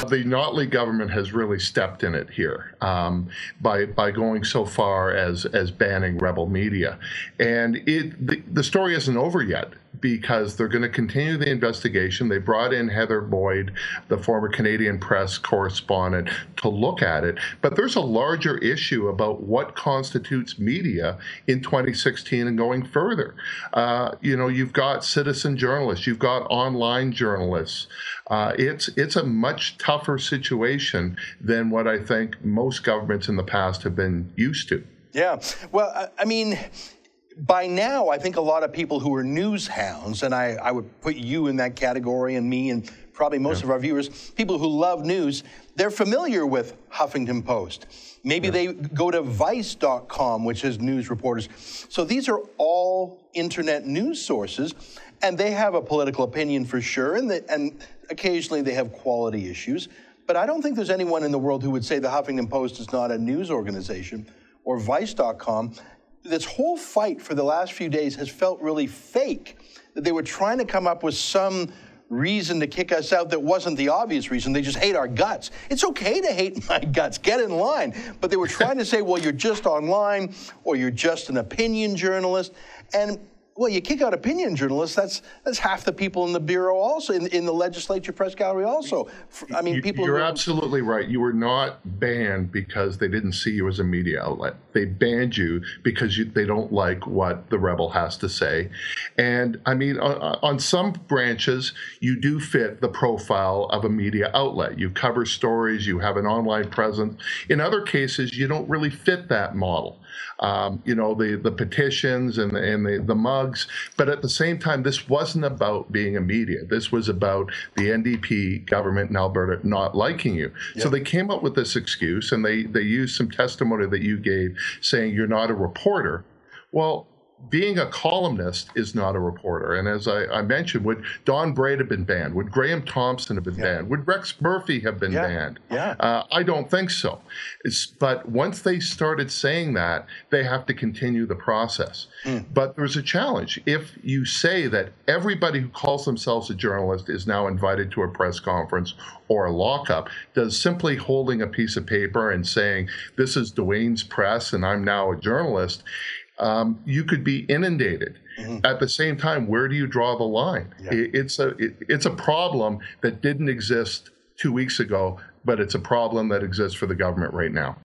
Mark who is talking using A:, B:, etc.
A: The Notley government has really stepped in it here by going so far as banning Rebel Media. And the story isn't over yet, because they're going to continue the investigation. They brought in Heather Boyd, the former Canadian press correspondent, to look at it. But there's a larger issue about what constitutes media in 2016 and going further. You've got citizen journalists, you've got online journalists. It's a much tougher situation than what I think most governments in the past have been used to.
B: Yeah. Well, I mean, by now, I think a lot of people who are news hounds, and I would put you in that category, and me, and probably most of our viewers, people who love news, they're familiar with Huffington Post. Maybe they go to Vice.com, which has news reporters. So these are all internet news sources, and they have a political opinion for sure, and occasionally they have quality issues. But I don't think there's anyone in the world who would say the Huffington Post is not a news organization, or Vice.com. This whole fight for the last few days has felt really fake, that they were trying to come up with some reason to kick us out that wasn't the obvious reason. They just hate our guts. It's okay to hate my guts. Get in line. But they were trying to say, well, you're just online, or you're just an opinion journalist. And well, you kick out opinion journalists, that's half the people in the Bureau also, in the legislature press gallery also. I mean, people...
A: You're absolutely right. You were not banned because they didn't see you as a media outlet. They banned you because they don't like what the Rebel has to say. And, I mean, on some branches, you do fit the profile of a media outlet. You cover stories, you have an online presence. In other cases, you don't really fit that model. The petitions and the mugs. But at the same time, this wasn't about being a media. This was about the NDP government in Alberta not liking you. Yep. So they came up with this excuse, and they used some testimony that you gave saying you're not a reporter. Well, being a columnist is not a reporter. And as I mentioned, would Don Braid have been banned? Would Graham Thompson have been banned? Would Rex Murphy have been banned? I don't think so. But once they started saying that, they have to continue the process. But there's a challenge. If you say that everybody who calls themselves a journalist is now invited to a press conference or a lockup, does simply holding a piece of paper and saying, this is Dwayne's press and I'm now a journalist, you could be inundated. At the same time, where do you draw the line? It's a problem that didn't exist 2 weeks ago, but it's a problem that exists for the government right now.